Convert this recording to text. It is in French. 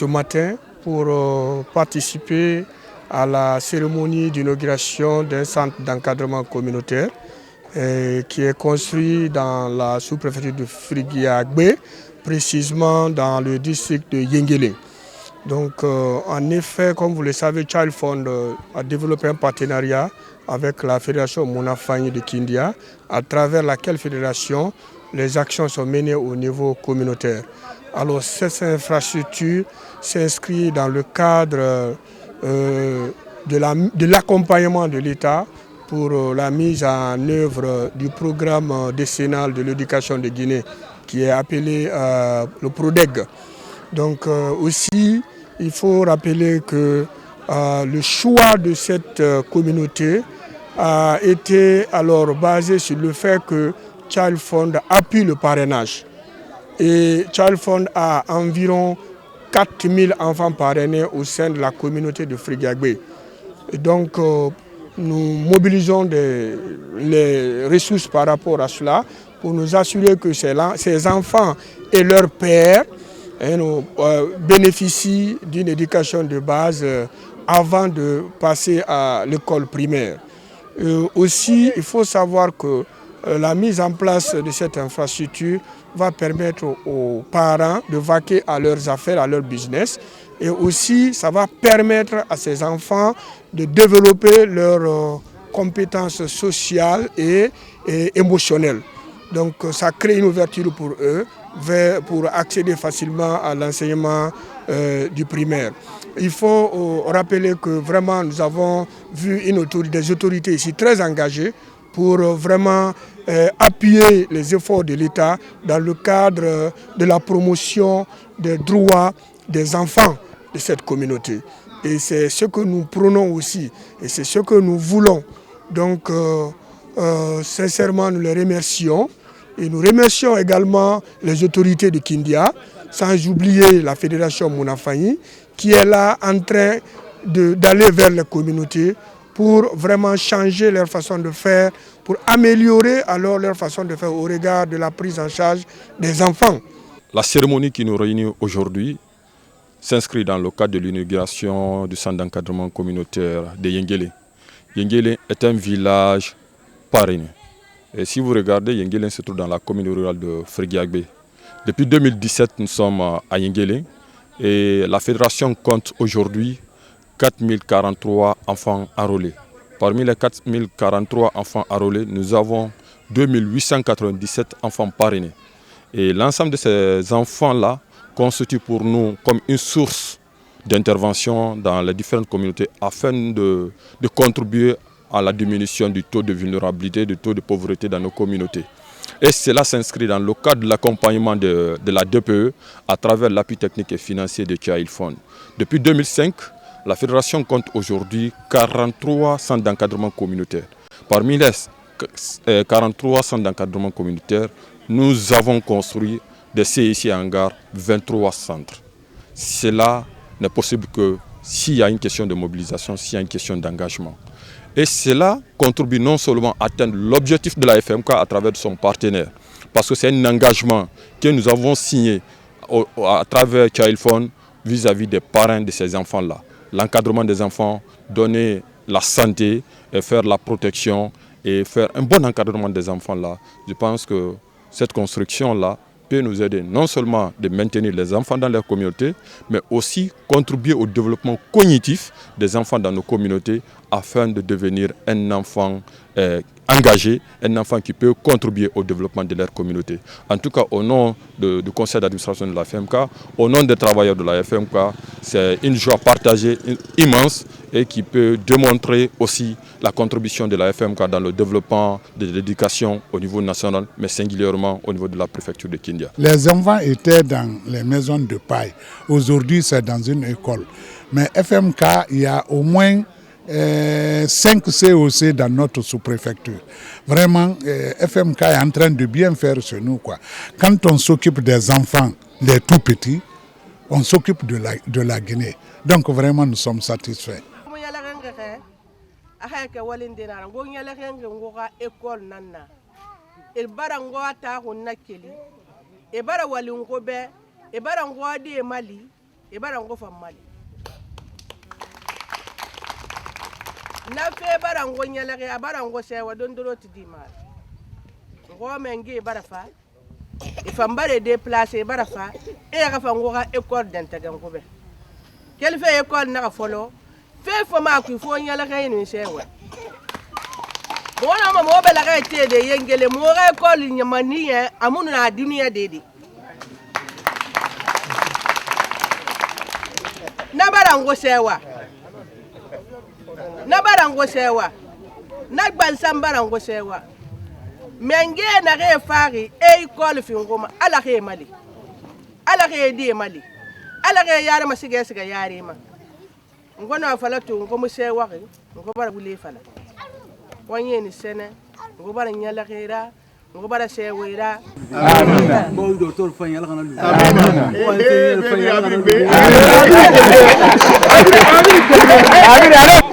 ce matin pour participer à la cérémonie d'inauguration d'un centre d'encadrement communautaire qui est construit dans la sous-préfecture de Frigui-Agbé, précisément dans le district de Yengele. Donc en effet, comme vous le savez, Child Fund a développé un partenariat avec la fédération Mounafani de Kindia, à travers laquelle fédération les actions sont menées au niveau communautaire. Alors cette infrastructure s'inscrit dans le cadre de l'accompagnement de l'État pour la mise en œuvre du programme décennal de l'éducation de Guinée qui est appelé le PRODEG. Donc aussi, il faut rappeler que le choix de cette communauté a été alors basé sur le fait que Child Fund appuie le parrainage. Et Child Fund a environ 4000 enfants parrainés au sein de la communauté de Frigui-Agbé. Donc nous mobilisons les ressources par rapport à cela pour nous assurer que ces enfants et leurs pères bénéficient d'une éducation de base avant de passer à l'école primaire. Aussi, il faut savoir que la mise en place de cette infrastructure va permettre aux parents de vaquer à leurs affaires, à leur business. Et aussi, ça va permettre à ces enfants de développer leurs compétences sociales et émotionnelles. Donc ça crée une ouverture pour eux pour accéder facilement à l'enseignement du primaire. Il faut rappeler que vraiment nous avons vu des autorités ici très engagées pour vraiment appuyer les efforts de l'État dans le cadre de la promotion des droits des enfants de cette communauté. Et c'est ce que nous prônons aussi, et c'est ce que nous voulons. Donc, sincèrement, nous les remercions. Et nous remercions également les autorités de Kindia, sans oublier la fédération Mounafani, qui est là en train d'aller vers les communautés pour vraiment changer leur façon de faire, pour améliorer alors leur façon de faire au regard de la prise en charge des enfants. La cérémonie qui nous réunit aujourd'hui s'inscrit dans le cadre de l'inauguration du centre d'encadrement communautaire de Yengele. Yengele est un village parrainé. Et si vous regardez, Yengele se trouve dans la commune rurale de Frigui-Agbé. Depuis 2017, nous sommes à Yengele et la fédération compte aujourd'hui 4043 enfants enrôlés. Parmi les 4043 enfants enrôlés, nous avons 2897 enfants parrainés. Et l'ensemble de ces enfants-là constitue pour nous comme une source d'intervention dans les différentes communautés afin de contribuer à la diminution du taux de vulnérabilité, du taux de pauvreté dans nos communautés. Et cela s'inscrit dans le cadre de l'accompagnement de la DPE à travers l'appui technique et financier de Child Fund. Depuis 2005, la fédération compte aujourd'hui 43 centres d'encadrement communautaire. Parmi les 43 centres d'encadrement communautaire, nous avons construit des CIC hangars, 23 centres. Cela n'est possible que s'il y a une question de mobilisation, s'il y a une question d'engagement. Et cela contribue non seulement à atteindre l'objectif de la FMK à travers son partenaire, parce que c'est un engagement que nous avons signé à travers Child Fund vis-à-vis des parents de ces enfants-là. L'encadrement des enfants, donner la santé, et faire la protection et faire un bon encadrement des enfants-là. Je pense que cette construction-là peut nous aider non seulement de maintenir les enfants dans leur communauté, mais aussi contribuer au développement cognitif des enfants dans nos communautés afin de devenir un enfant engagé, un enfant qui peut contribuer au développement de leur communauté. En tout cas, au nom du conseil d'administration de la FMK, au nom des travailleurs de la FMK, c'est une joie partagée immense et qui peut démontrer aussi la contribution de la FMK dans le développement de l'éducation au niveau national, mais singulièrement au niveau de la préfecture de Kindia. Les enfants étaient dans les maisons de paille. Aujourd'hui, c'est dans une école. Mais FMK, il y a au moins 5 COC dans notre sous-préfecture. Vraiment, FMK est en train de bien faire chez nous, quoi. Quand on s'occupe des enfants, les tout petits, on s'occupe de la Guinée. Donc vraiment, nous sommes satisfaits. ibara ngo famali na fe bara ngo nyalare abara ngo sewa dondoro ti dimal ngo mengi bara fa ifambare déplacer bara fa e ga fa ngo ga école d'intégrer ngo be quel fait école na folo fait fo ma ku fo nyalare ni sewa bona mo be la ga te de yengele mo ga école nyamani amunu na dunia dedi na barango sewa na gbansan barango sewa menge na re fari e école fi ngoma ala re mali ala re di mali ala re yare masige siga yare ma ngona fala to ngomo sewa re ngobara bule fala wanye ni sene ngobara nyala khira ngobara sewira amina bo docteur fanya la kana lu amina Allez.